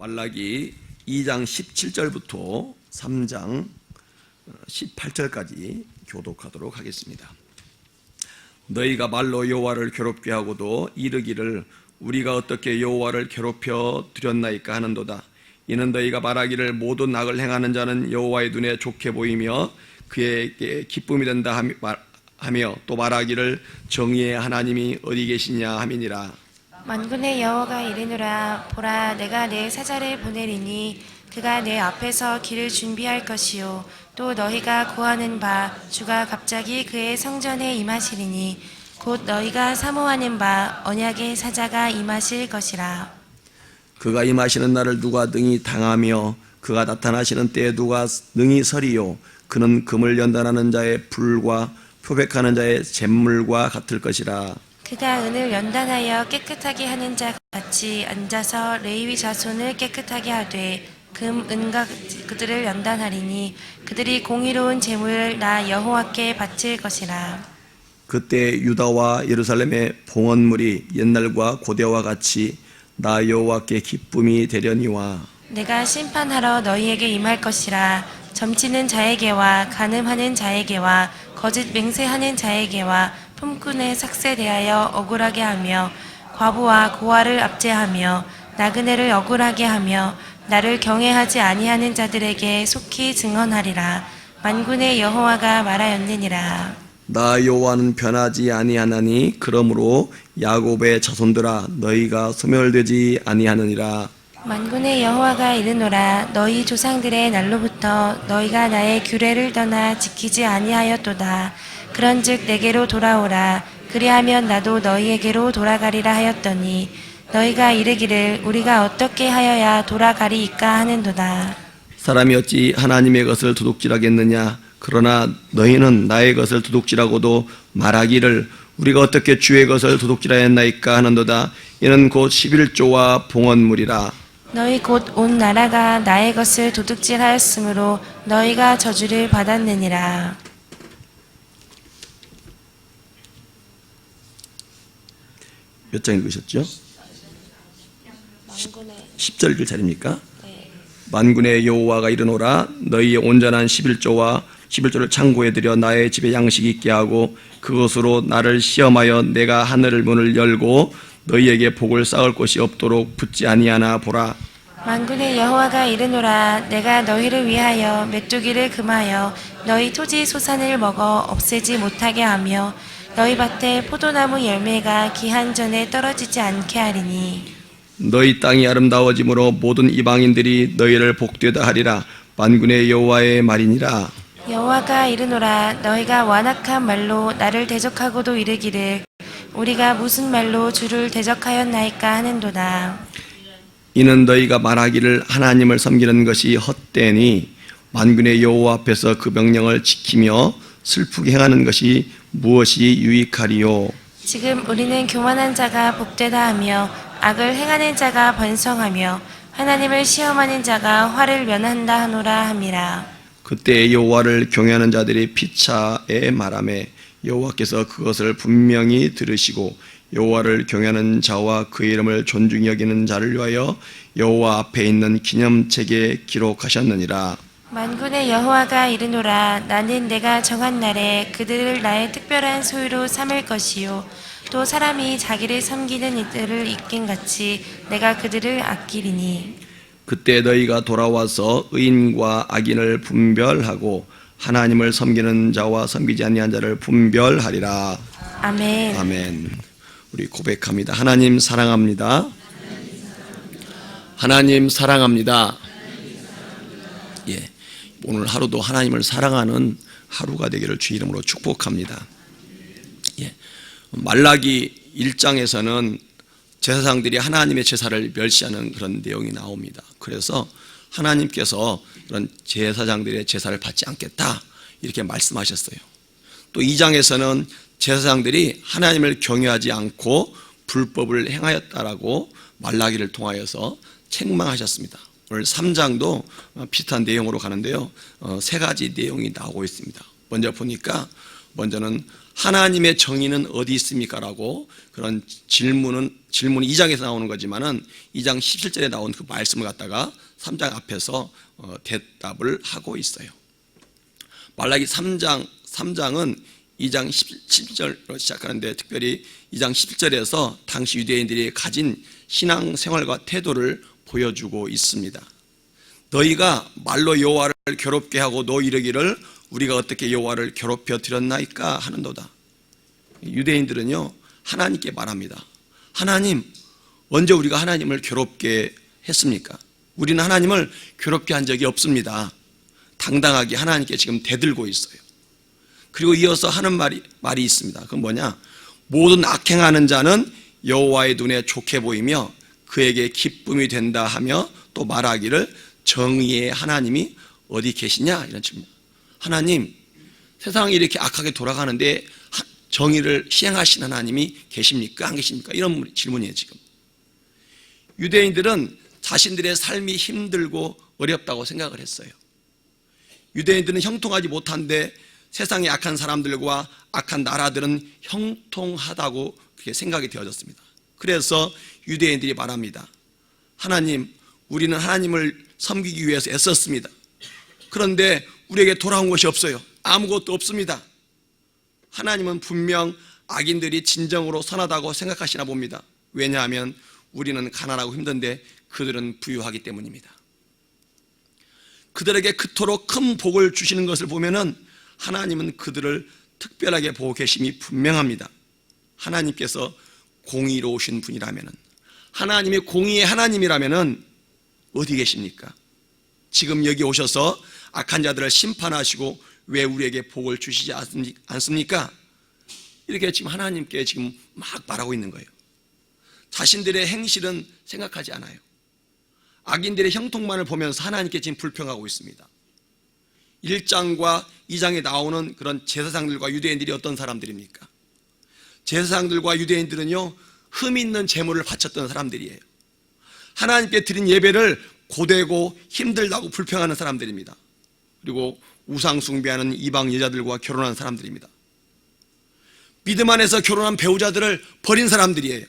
말라기 2장 17절부터 3장 18절까지 교독하도록 하겠습니다. 너희가 말로 여호와를 괴롭게 하고도 이르기를 우리가 어떻게 여호와를 괴롭혀 드렸나이까 하는도다. 이는 너희가 말하기를 모든 악을 행하는 자는 여호와의 눈에 좋게 보이며 그에게 기쁨이 된다 하며 또 말하기를 정의의 하나님이 어디 계시냐 함이니라. 만군의 여호와가 이르노라. 보라, 내가 내 사자를 보내리니 그가 내 앞에서 길을 준비할 것이요 또 너희가 구하는 바 주가 갑자기 그의 성전에 임하시리니 곧 너희가 사모하는 바 언약의 사자가 임하실 것이라. 그가 임하시는 날을 누가 능히 당하며 그가 나타나시는 때에 누가 능히 서리요. 그는 금을 연단하는 자의 불과 표백하는 자의 잿물과 같을 것이라. 그가 은을 연단하여 깨끗하게 하는 자 같이 앉아서 레위 자손을 깨끗하게 하되 금, 은과 그들을 연단하리니 그들이 공의로운 제물을 나 여호와께 바칠 것이라. 그때 유다와 예루살렘의 봉헌물이 옛날과 고대와 같이 나 여호와께 기쁨이 되려니와 내가 심판하러 너희에게 임할 것이라. 점치는 자에게와 간음하는 자에게와 거짓 맹세하는 자에게와 품꾼의 삭세 대하여 억울하게 하며 과부와 고아를 압제하며 나그네를 억울하게 하며 나를 경외하지 아니하는 자들에게 속히 증언하리라. 만군의 여호와가 말하였느니라. 나 여호와는 변하지 아니하나니 그러므로 야곱의 자손들아 너희가 소멸되지 아니하느니라. 만군의 여호와가 이르노라. 너희 조상들의 날로부터 너희가 나의 규례를 떠나 지키지 아니하였도다. 그런즉 내게로 돌아오라. 그리하면 나도 너희에게로 돌아가리라 하였더니 너희가 이르기를 우리가 어떻게 하여야 돌아가리이까 하는도다. 사람이 어찌 하나님의 것을 도둑질하겠느냐. 그러나 너희는 나의 것을 도둑질하고도 말하기를 우리가 어떻게 주의 것을 도둑질하였나이까 하는도다. 이는 곧 11조와 봉헌물이라. 너희 곧 온 나라가 나의 것을 도둑질하였으므로 너희가 저주를 받았느니라. 몇 장 읽으셨죠? 10절 읽을 차례입니까? 만군의 여호와가 이르노라. 너희의 온전한 11조를 창고에 들여 나의 집에 양식 있게 하고 그것으로 나를 시험하여 내가 하늘을 문을 열고 너희에게 복을 쌓을 곳이 없도록 붙지 아니하나 보라. 만군의 여호와가 이르노라. 내가 너희를 위하여 메뚜기를 금하여 너희 토지 소산을 먹어 없애지 못하게 하며 너희 밭에 포도나무 열매가 기한 전에 떨어지지 않게 하리니 너희 땅이 아름다워짐으로 모든 이방인들이 너희를 복되다 하리라. 만군의 여호와의 말이니라. 여호와가 이르노라. 너희가 완악한 말로 나를 대적하고도 이르기를 우리가 무슨 말로 주를 대적하였나이까 하는도다. 이는 너희가 말하기를 하나님을 섬기는 것이 헛되니 만군의 여호와 앞에서 그 명령을 지키며 슬프게 행하는 것이 무엇이 유익하리요. 지금 우리는 교만한 자가 복되다 하며 악을 행하는 자가 번성하며 하나님을 시험하는 자가 화를 면한다 하노라 함이라. 그때 여호와를 경외하는 자들이 피차에 말하매 여호와께서 그것을 분명히 들으시고 여호와를 경외하는 자와 그의 이름을 존중히 여기는 자를 위하여 여호와 앞에 있는 기념책에 기록하셨느니라. 만군의 여호와가 이르노라. 나는 내가 정한 날에 그들을 나의 특별한 소유로 삼을 것이요 또 사람이 자기를 섬기는 이들을 이긴같이 내가 그들을 아끼리니 그때 너희가 돌아와서 의인과 악인을 분별하고 하나님을 섬기는 자와 섬기지 아니한 자를 분별하리라. 아멘. 아멘. 우리 고백합니다. 하나님 사랑합니다. 하나님 사랑합니다. 예, 오늘 하루도 하나님을 사랑하는 하루가 되기를 주 이름으로 축복합니다. 예, 말라기 1장에서는 제사장들이 하나님의 제사를 멸시하는 그런 내용이 나옵니다. 그래서 하나님께서 그런 제사장들의 제사를 받지 않겠다 이렇게 말씀하셨어요. 또 2장에서는 제사장들이 하나님을 경외하지 않고 불법을 행하였다라고 말라기를 통하여서 책망하셨습니다. 오늘 3장도 비슷한 내용으로 가는데요. 세 가지 내용이 나오고 있습니다. 먼저 보니까 먼저는 하나님의 정의는 어디 있습니까? 라고 그런 질문이 2장에서 나오는 거지만은 2장 17절에 나온 그 말씀을 갖다가 3장 앞에서 대답을 하고 있어요. 말라기 3장은 2장 17절로 시작하는데 특별히 2장 17절에서 당시 유대인들이 가진 신앙생활과 태도를 보여주고 있습니다. 너희가 말로 여호와를 괴롭게 하고 너 이르기를 우리가 어떻게 여호와를 괴롭혀 드렸나이까 하는도다. 유대인들은요 하나님께 말합니다. 하나님, 언제 우리가 하나님을 괴롭게 했습니까? 우리는 하나님을 괴롭게 한 적이 없습니다. 당당하게 하나님께 지금 대들고 있어요. 그리고 이어서 하는 말이 있습니다. 그건 뭐냐? 모든 악행하는 자는 여호와의 눈에 좋게 보이며 그에게 기쁨이 된다 하며 또 말하기를 정의의 하나님이 어디 계시냐? 이런 질문. 하나님, 세상이 이렇게 악하게 돌아가는데 정의를 시행하신 하나님이 계십니까? 안 계십니까? 이런 질문이에요. 지금 유대인들은 자신들의 삶이 힘들고 어렵다고 생각을 했어요. 유대인들은 형통하지 못한데 세상의 악한 사람들과 악한 나라들은 형통하다고 그렇게 생각이 되어졌습니다. 그래서 유대인들이 말합니다. 하나님, 우리는 하나님을 섬기기 위해서 애썼습니다. 그런데 우리에게 돌아온 것이 없어요. 아무것도 없습니다. 하나님은 분명 악인들이 진정으로 선하다고 생각하시나 봅니다. 왜냐하면 우리는 가난하고 힘든데 그들은 부유하기 때문입니다. 그들에게 그토록 큰 복을 주시는 것을 보면은 하나님은 그들을 특별하게 보고 계심이 분명합니다. 하나님께서 공의로우신 분이라면은, 하나님이 공의의 하나님이라면은 어디 계십니까? 지금 여기 오셔서 악한 자들을 심판하시고 왜 우리에게 복을 주시지 않습니까? 이렇게 지금 하나님께 지금 막 말하고 있는 거예요. 자신들의 행실은 생각하지 않아요. 악인들의 형통만을 보면서 하나님께 지금 불평하고 있습니다. 1장과 2장에 나오는 그런 제사장들과 유대인들이 어떤 사람들입니까? 제사장들과 유대인들은요, 흠 있는 제물을 바쳤던 사람들이에요. 하나님께 드린 예배를 고되고 힘들다고 불평하는 사람들입니다. 그리고 우상 숭배하는 이방 여자들과 결혼한 사람들입니다. 믿음 안에서 결혼한 배우자들을 버린 사람들이에요.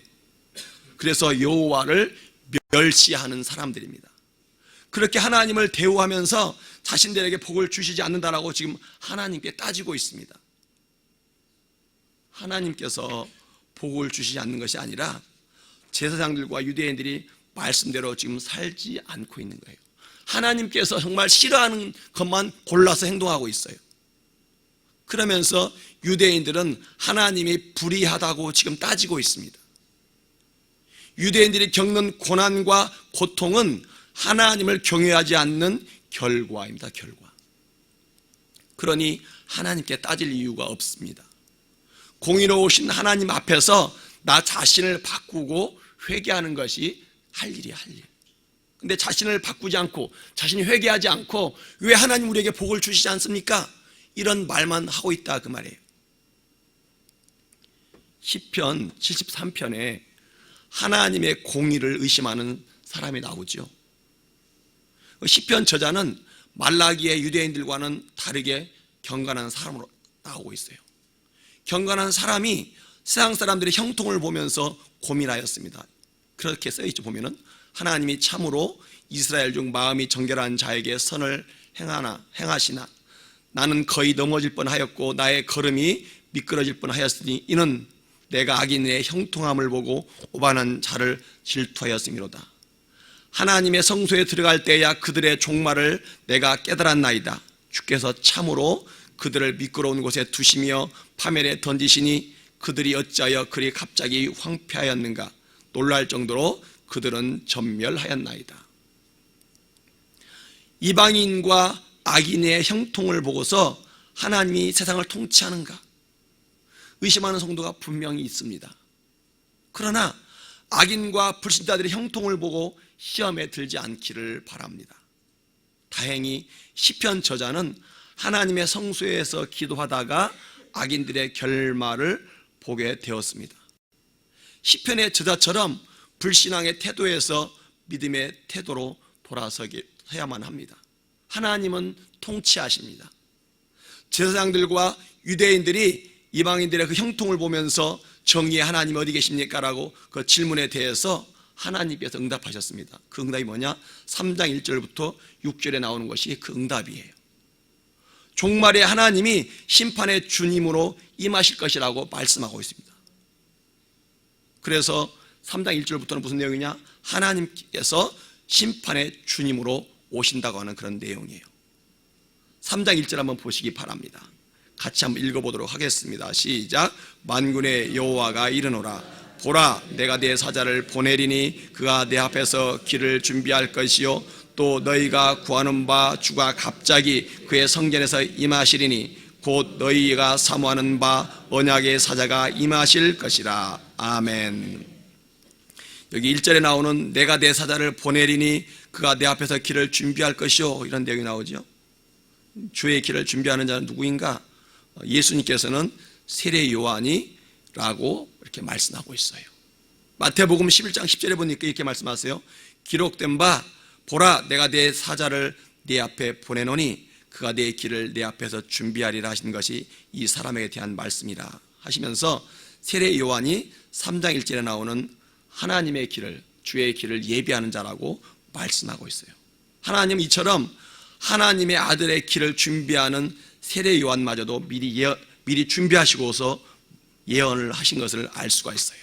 그래서 여호와를 멸시하는 사람들입니다. 그렇게 하나님을 대우하면서 자신들에게 복을 주시지 않는다라고 지금 하나님께 따지고 있습니다. 하나님께서 복을 주시지 않는 것이 아니라 제사장들과 유대인들이 말씀대로 지금 살지 않고 있는 거예요. 하나님께서 정말 싫어하는 것만 골라서 행동하고 있어요. 그러면서 유대인들은 하나님이 불의하다고 지금 따지고 있습니다. 유대인들이 겪는 고난과 고통은 하나님을 경외하지 않는 결과입니다. 결과. 그러니 하나님께 따질 이유가 없습니다. 공의로우신 하나님 앞에서 나 자신을 바꾸고 회개하는 것이 할 일이야, 할 일. 근데 자신을 바꾸지 않고 자신이 회개하지 않고 왜 하나님 우리에게 복을 주시지 않습니까? 이런 말만 하고 있다 그 말이에요. 시편 73편에 하나님의 공의를 의심하는 사람이 나오죠. 시편 저자는 말라기의 유대인들과는 다르게 경건한 사람으로 나오고 있어요. 경건한 사람이 세상 사람들의 형통을 보면서 고민하였습니다. 그렇게 써있죠. 보면은 하나님이 참으로 이스라엘 중 마음이 정결한 자에게 선을 행하시나 나는 거의 넘어질 뻔하였고 나의 걸음이 미끄러질 뻔하였으니 이는 내가 악인의 형통함을 보고 오반한 자를 질투하였음이로다. 하나님의 성소에 들어갈 때야 그들의 종말을 내가 깨달았나이다. 주께서 참으로 그들을 미끄러운 곳에 두시며 파멸에 던지시니 그들이 어찌하여 그리 갑자기 황폐하였는가. 놀랄 정도로 그들은 전멸하였나이다. 이방인과 악인의 형통을 보고서 하나님이 세상을 통치하는가 의심하는 성도가 분명히 있습니다. 그러나 악인과 불신자들의 형통을 보고 시험에 들지 않기를 바랍니다. 다행히 시편 저자는 하나님의 성소에서 기도하다가 악인들의 결말을 보게 되었습니다. 시편의 저자처럼 불신앙의 태도에서 믿음의 태도로 돌아서야만 합니다. 하나님은 통치하십니다. 제사장들과 유대인들이 이방인들의 그 형통을 보면서 정의의 하나님 어디 계십니까? 라고 그 질문에 대해서 하나님께서 응답하셨습니다. 그 응답이 뭐냐? 3장 1절부터 6절에 나오는 것이 그 응답이에요. 종말에 하나님이 심판의 주님으로 임하실 것이라고 말씀하고 있습니다. 그래서 3장 1절부터는 무슨 내용이냐? 하나님께서 심판의 주님으로 오신다고 하는 그런 내용이에요. 3장 1절 한번 보시기 바랍니다. 같이 한번 읽어보도록 하겠습니다. 시작. 만군의 여호와가 이르노라. 보라, 내가 내 사자를 보내리니 그가 내 앞에서 길을 준비할 것이요 또 너희가 구하는 바 주가 갑자기 그의 성전에서 임하시리니 곧 너희가 사모하는 바 언약의 사자가 임하실 것이라. 아멘. 여기 1절에 나오는 내가 내 사자를 보내리니 그가 내 앞에서 길을 준비할 것이요, 이런 내용이 나오죠. 주의 길을 준비하는 자는 누구인가? 예수님께서는 세례 요한이라고 이렇게 말씀하고 있어요. 마태복음 11장 10절에 보니까 이렇게 말씀하세요. 기록된 바 보라, 내가 내 사자를 내 앞에 보내노니 그가 내 길을 내 앞에서 준비하리라 하신 것이 이 사람에게 대한 말씀이라 하시면서 세례 요한이 3장 1절에 나오는 하나님의 길을, 주의 길을 예비하는 자라고 말씀하고 있어요. 하나님 이처럼 하나님의 아들의 길을 준비하는 세례 요한마저도 미리 준비하시고서 예언을 하신 것을 알 수가 있어요.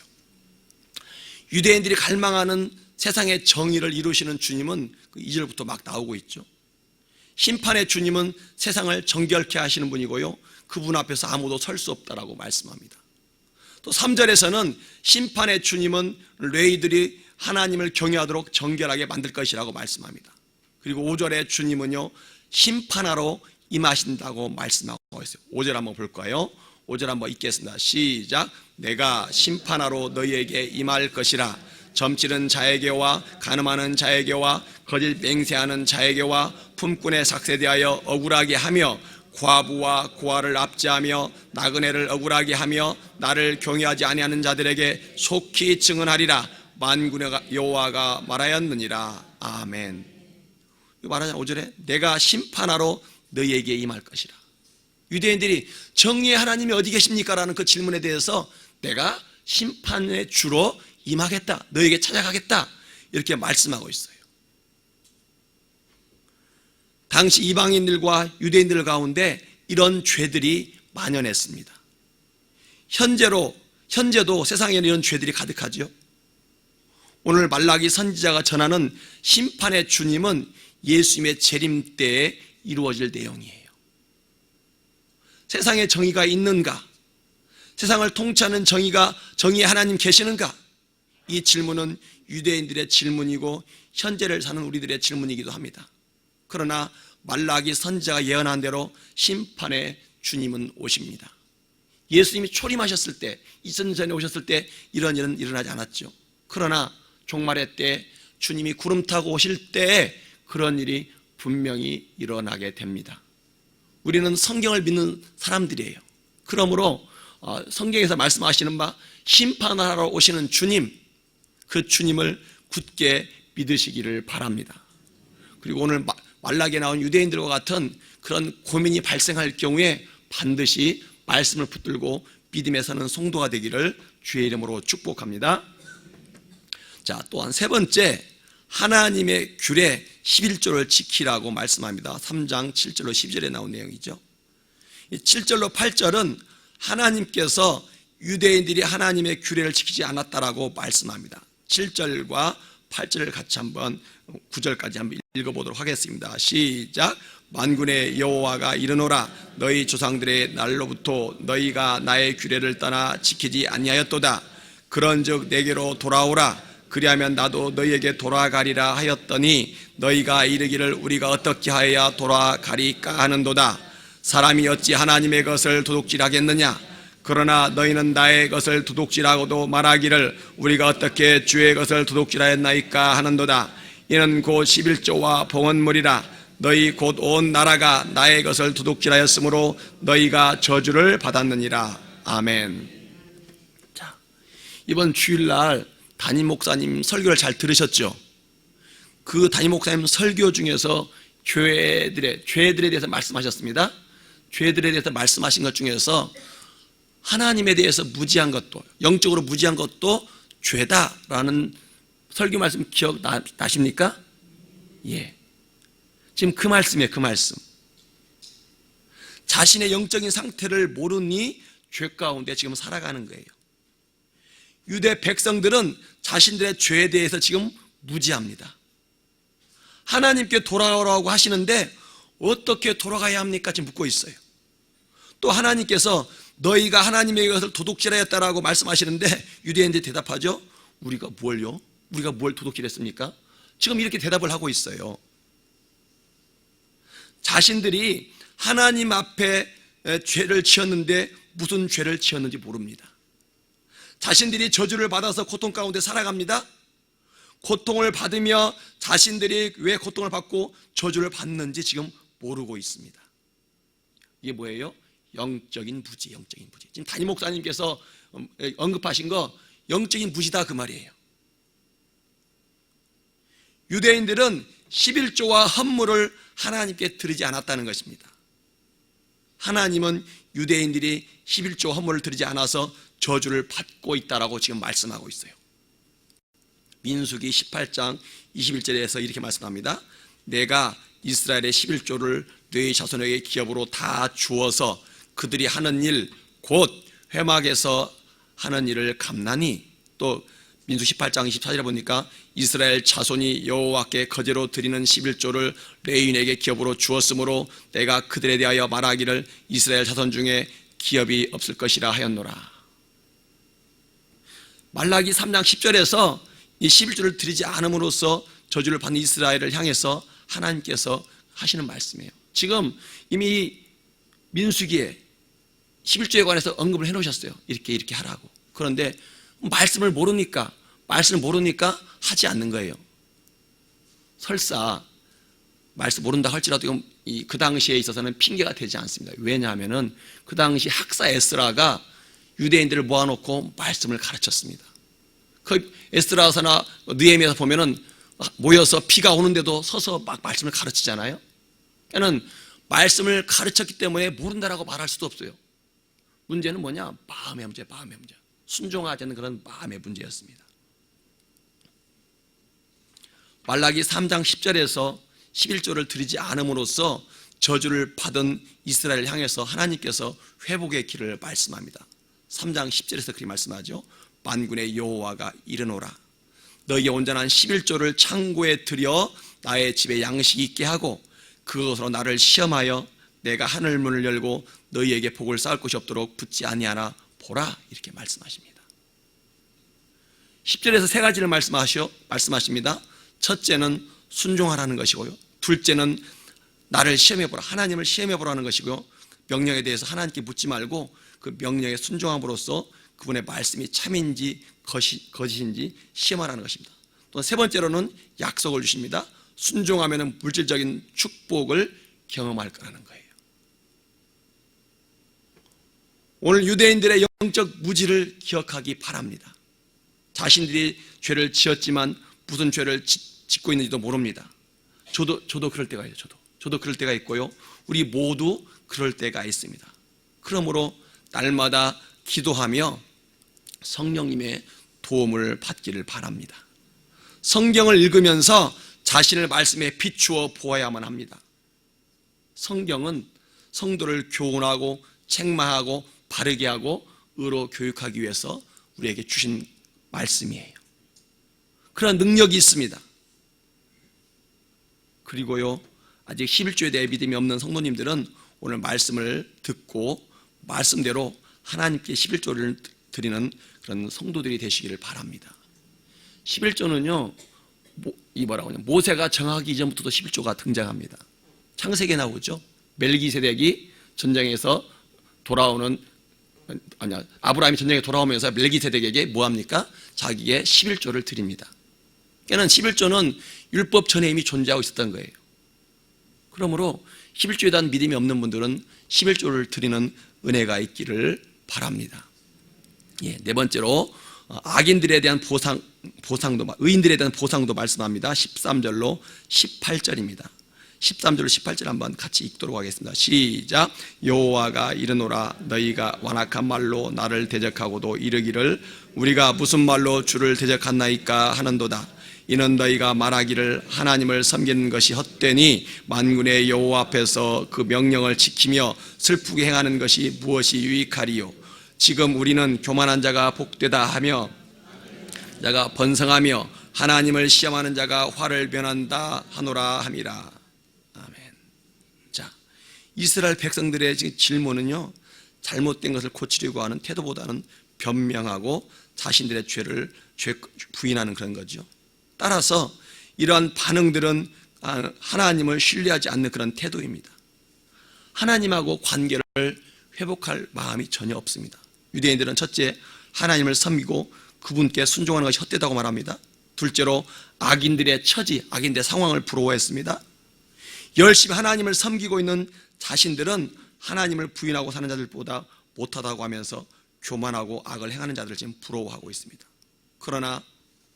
유대인들이 갈망하는 세상의 정의를 이루시는 주님은 2절부터 막 나오고 있죠. 심판의 주님은 세상을 정결케 하시는 분이고요, 그분 앞에서 아무도 설 수 없다라고 말씀합니다. 또 3절에서는 심판의 주님은 레위들이 하나님을 경외하도록 정결하게 만들 것이라고 말씀합니다. 그리고 5절에 주님은요, 심판하러 임하신다고 말씀하고 있어요. 5절 한번 볼까요? 5절 한번 읽겠습니다. 시작. 내가 심판하러 너희에게 임할 것이라. 점치는 자에게와 간음하는 자에게와 거짓 맹세하는 자에게와 품꾼에 삭세되하여 억울하게 하며 과부와 고아를 압제하며 나그네를 억울하게 하며 나를 경외하지 아니하는 자들에게 속히 증언하리라. 만군의 여호와가 말하였느니라. 아멘. 말하자 5절에 내가 심판하러 너희에게 임할 것이라. 유대인들이 정의의 하나님이 어디 계십니까? 라는 그 질문에 대해서 내가 심판의 주로 임하겠다, 너희에게 찾아가겠다, 이렇게 말씀하고 있어요. 당시 이방인들과 유대인들 가운데 이런 죄들이 만연했습니다. 현재도 세상에는 이런 죄들이 가득하죠. 오늘 말라기 선지자가 전하는 심판의 주님은 예수님의 재림 때에 이루어질 내용이에요. 세상에 정의가 있는가? 세상을 통치하는 정의의 하나님 계시는가? 이 질문은 유대인들의 질문이고 현재를 사는 우리들의 질문이기도 합니다. 그러나 말라기 선지자가 예언한 대로 심판의 주님은 오십니다. 예수님이 초림하셨을 때, 2000년 전에 오셨을 때 이런 일은 일어나지 않았죠. 그러나 종말의 때 주님이 구름 타고 오실 때에 그런 일이 분명히 일어나게 됩니다. 우리는 성경을 믿는 사람들이에요. 그러므로 성경에서 말씀하시는 바 심판하러 오시는 주님, 그 주님을 굳게 믿으시기를 바랍니다. 그리고 오늘 말라기에 나온 유대인들과 같은 그런 고민이 발생할 경우에 반드시 말씀을 붙들고 믿음에 서는 성도가 되기를 주의 이름으로 축복합니다. 자, 또한 세 번째, 하나님의 규례 11조를 지키라고 말씀합니다. 3장 7절로 12절에 나온 내용이죠. 7절로 8절은 하나님께서 유대인들이 하나님의 규례를 지키지 않았다라고 말씀합니다. 7절과 8절을 같이 한번 9절까지 한번 읽어보도록 하겠습니다. 시작. 만군의 여호와가 이르노라. 너희 조상들의 날로부터 너희가 나의 규례를 떠나 지키지 아니하였도다. 그런즉 내게로 돌아오라. 그리하면 나도 너희에게 돌아가리라 하였더니 너희가 이르기를 우리가 어떻게 하여야 돌아가리까 하는도다. 사람이 어찌 하나님의 것을 도둑질하겠느냐? 그러나 너희는 나의 것을 도둑질하고도 말하기를 우리가 어떻게 주의 것을 도둑질하였나이까 하는도다. 이는 곧 11조와 봉헌물이라. 너희 곧 온 나라가 나의 것을 도둑질하였으므로 너희가 저주를 받았느니라. 아멘. 자, 이번 주일날 담임 목사님 설교를 잘 들으셨죠? 그 담임 목사님 설교 중에서 죄들에 대해서 말씀하셨습니다. 죄들에 대해서 말씀하신 것 중에서 하나님에 대해서 무지한 것도, 영적으로 무지한 것도 죄다라는 설교 말씀 기억나십니까? 예. 지금 그 말씀이에요, 그 말씀. 자신의 영적인 상태를 모르니 죄 가운데 지금 살아가는 거예요. 유대 백성들은 자신들의 죄에 대해서 지금 무지합니다. 하나님께 돌아오라고 하시는데 어떻게 돌아가야 합니까? 지금 묻고 있어요. 또 하나님께서 너희가 하나님의 것을 도둑질하였다라고 말씀하시는데 유대인들이 대답하죠. 우리가 뭘요? 우리가 뭘 도둑질했습니까? 지금 이렇게 대답을 하고 있어요. 자신들이 하나님 앞에 죄를 지었는데 무슨 죄를 지었는지 모릅니다. 자신들이 저주를 받아서 고통 가운데 살아갑니다. 고통을 받으며 자신들이 왜 고통을 받고 저주를 받는지 지금 모르고 있습니다. 이게 뭐예요? 영적인 부지, 영적인 부지. 지금 담임 목사님께서 언급하신 거 영적인 부지다 그 말이에요. 유대인들은 11조와 헌물을 하나님께 드리지 않았다는 것입니다. 하나님은 유대인들이 11조 헌물을 드리지 않아서 저주를 받고 있다라고 지금 말씀하고 있어요. 민수기 18장 21절에서 이렇게 말씀합니다. 내가 이스라엘의 11조를 너희 자손에게 기업으로 다 주어서 그들이 하는 일 곧 회막에서 하는 일을 갚나니, 또 민수 18장 24절에 보니까 이스라엘 자손이 여호와께 거제로 드리는 11조를 레위인에게 기업으로 주었으므로 내가 그들에 대하여 말하기를 이스라엘 자손 중에 기업이 없을 것이라 하였노라. 말라기 3장 10절에서 이 11조를 드리지 않음으로써 저주를 받는 이스라엘을 향해서 하나님께서 하시는 말씀이에요. 지금 이미 민수기에 11조에 관해서 언급을 해놓으셨어요. 이렇게 하라고. 그런데 말씀을 모르니까 하지 않는 거예요. 설사 말씀 모른다 할지라도 그 당시에 있어서는 핑계가 되지 않습니다. 왜냐하면 그 당시 학사 에스라가 유대인들을 모아놓고 말씀을 가르쳤습니다. 그 에스라서나 느헤미야서 보면은 모여서 비가 오는데도 서서 막 말씀을 가르치잖아요. 그러니까 말씀을 가르쳤기 때문에 모른다라고 말할 수도 없어요. 문제는 뭐냐? 마음의 문제. 순종하지 않는 그런 마음의 문제였습니다. 말라기 3장 10절에서 11조를 드리지 않음으로써 저주를 받은 이스라엘을 향해서 하나님께서 회복의 길을 말씀합니다. 3장 10절에서 그렇게 말씀하죠. 만군의 여호와가 이르노라. 너희의 온전한 11조를 창고에 들여 나의 집에 양식이 있게 하고 그것으로 나를 시험하여 내가 하늘 문을 열고 너희에게 복을 쌓을 것이 없도록 붙지 아니하나 보라. 이렇게 말씀하십니다. 10절에서 세 가지를 말씀하십니다. 첫째는 순종하라는 것이고요. 둘째는 나를 시험해보라. 하나님을 시험해보라는 것이고요. 명령에 대해서 하나님께 묻지 말고 그 명령에 순종함으로써 그분의 말씀이 참인지 거짓인지 시험하라는 것입니다. 또 세 번째로는 약속을 주십니다. 순종하면 물질적인 축복을 경험할 거라는 거예요. 오늘 유대인들의 영적 무지를 기억하기 바랍니다. 자신들이 죄를 지었지만 무슨 죄를 짓고 있는지도 모릅니다. 저도 그럴 때가 있어요. 저도 그럴 때가 있고요. 우리 모두 그럴 때가 있습니다. 그러므로 날마다 기도하며 성령님의 도움을 받기를 바랍니다. 성경을 읽으면서 자신을 말씀에 비추어 보아야만 합니다. 성경은 성도를 교훈하고 책망하고 바르게 하고 의로 교육하기 위해서 우리에게 주신 말씀이에요. 그런 능력이 있습니다. 그리고요, 아직 11조에 대해 믿음이 없는 성도님들은 오늘 말씀을 듣고 말씀대로 하나님께 11조를 드리는 그런 성도들이 되시기를 바랍니다. 11조는요, 모세가 정하기 이전부터도 11조가 등장합니다. 창세기에 나오죠. 멜기세덱이 전쟁에서 아브라함이 전쟁에 돌아오면서 멜기세덱에게 뭐합니까? 자기의 11조를 드립니다. 그러니까 11조는 율법 전에 이미 존재하고 있었던 거예요. 그러므로 11조에 대한 믿음이 없는 분들은 11조를 드리는 은혜가 있기를 바랍니다. 네 번째로 악인들에 대한 의인들에 대한 보상도 말씀합니다. 13절로 18절입니다. 13절 18절 한번 같이 읽도록 하겠습니다. 시작. 여호와가 이르노라 너희가 완악한 말로 나를 대적하고도 이르기를 우리가 무슨 말로 주를 대적하나이까 하는도다. 이는 너희가 말하기를 하나님을 섬기는 것이 헛되니 만군의 여호와 앞에서 그 명령을 지키며 슬프게 행하는 것이 무엇이 유익하리요. 지금 우리는 교만한 자가 복되다 하며 자가 번성하며 하나님을 시험하는 자가 화를 면한다 하노라 함이라. 아멘. 자, 이스라엘 백성들의 지금 질문은요, 잘못된 것을 고치려고 하는 태도보다는 변명하고 자신들의 죄를 부인하는 그런 거죠. 따라서 이러한 반응들은 하나님을 신뢰하지 않는 그런 태도입니다. 하나님하고 관계를 회복할 마음이 전혀 없습니다. 유대인들은 첫째, 하나님을 섬기고 그분께 순종하는 것이 헛되다고 말합니다. 둘째로 악인들의 처지, 악인들의 상황을 부러워했습니다. 열심히 하나님을 섬기고 있는 자신들은 하나님을 부인하고 사는 자들보다 못하다고 하면서 교만하고 악을 행하는 자들을 지금 부러워하고 있습니다. 그러나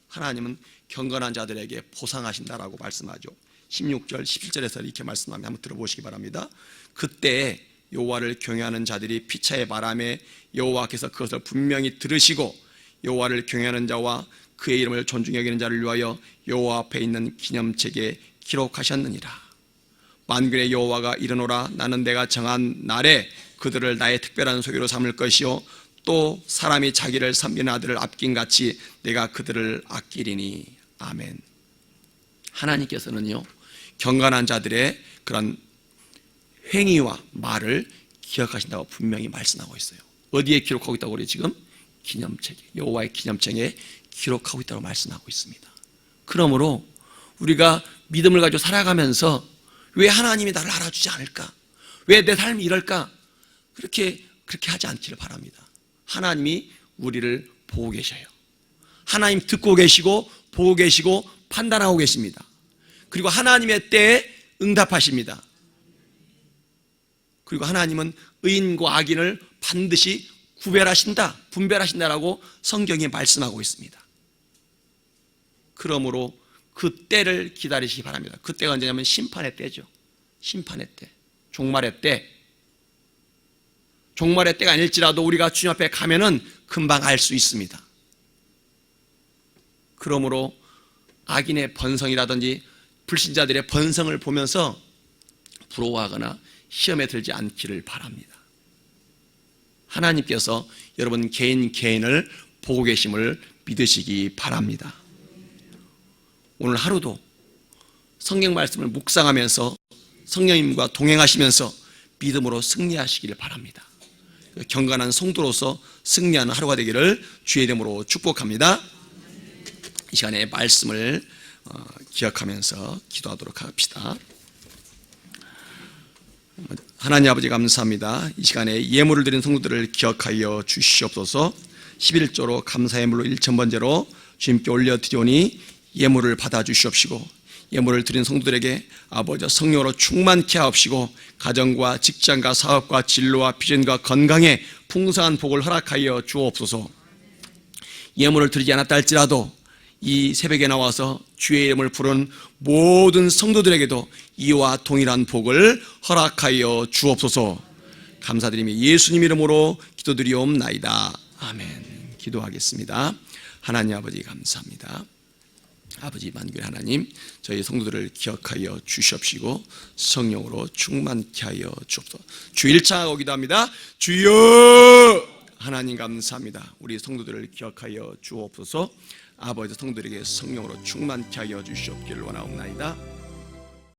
하나님은 경건한 자들에게 보상하신다라고 말씀하죠. 16절, 17절에서 이렇게 말씀합니다. 한번 들어보시기 바랍니다. 그때 여호와를 경외하는 자들이 피차의 바람에 여호와께서 그것을 분명히 들으시고 여호와를 경외하는 자와 그의 이름을 존중히 여기는 자를 위하여 여호와 앞에 있는 기념책에 기록하셨느니라. 만군의 여호와가 이르노라 나는 내가 정한 날에 그들을 나의 특별한 소유로 삼을 것이요 또 사람이 자기를 섬기는 아들을 아낀 같이 내가 그들을 아끼리니. 아멘. 하나님께서는요, 경건한 자들의 그런 행위와 말을 기억하신다고 분명히 말씀하고 있어요. 어디에 기록하고 있다고 그래요? 지금 기념책에, 여호와의 기념책에 기록하고 있다고 말씀하고 있습니다. 그러므로 우리가 믿음을 가지고 살아가면서 왜 하나님이 나를 알아주지 않을까? 왜 내 삶이 이럴까? 그렇게 하지 않기를 바랍니다. 하나님이 우리를 보고 계셔요. 하나님 듣고 계시고 보고 계시고 판단하고 계십니다. 그리고 하나님의 때에 응답하십니다. 그리고 하나님은 의인과 악인을 반드시 구별하신다, 분별하신다라고 성경에 말씀하고 있습니다. 그러므로 그 때를 기다리시기 바랍니다. 그 때가 언제냐면 심판의 때죠. 심판의 때, 종말의 때. 종말의 때가 아닐지라도 우리가 주님 앞에 가면은 금방 알 수 있습니다. 그러므로 악인의 번성이라든지 불신자들의 번성을 보면서 부러워하거나 시험에 들지 않기를 바랍니다. 하나님께서 여러분 개인을 보고 계심을 믿으시기 바랍니다. 오늘 하루도 성경 말씀을 묵상하면서 성령님과 동행하시면서 믿음으로 승리하시기를 바랍니다. 경건한 성도로서 승리하는 하루가 되기를 주의 이름으로 축복합니다. 이 시간에 말씀을 기억하면서 기도하도록 합시다. 하나님 아버지 감사합니다. 이 시간에 예물을 드린 성도들을 기억하여 주시옵소서. 11조로 감사의 물로 1,000번째로 주님께 올려드리오니 예물을 받아주시옵시고 예물을 드린 성도들에게 아버지 성령으로 충만케 하옵시고 가정과 직장과 사업과 진로와 비전과 건강에 풍성한 복을 허락하여 주옵소서. 예물을 드리지 않았다 할지라도 이 새벽에 나와서 주의 이름을 부른 모든 성도들에게도 이와 동일한 복을 허락하여 주옵소서. 감사드리며 예수님 이름으로 기도드리옵나이다. 아멘. 기도하겠습니다. 하나님 아버지 감사합니다. 아버지 만군의 하나님, 저희 성도들을 기억하여 주시옵시고 성령으로 충만케 하여 주옵소서. 주 1창하고 기도합니다. 주여 하나님 감사합니다. 우리 성도들을 기억하여 주옵소서. 아버지 성도들에게 성령으로 충만케 하여 주시옵기를 원하옵나이다.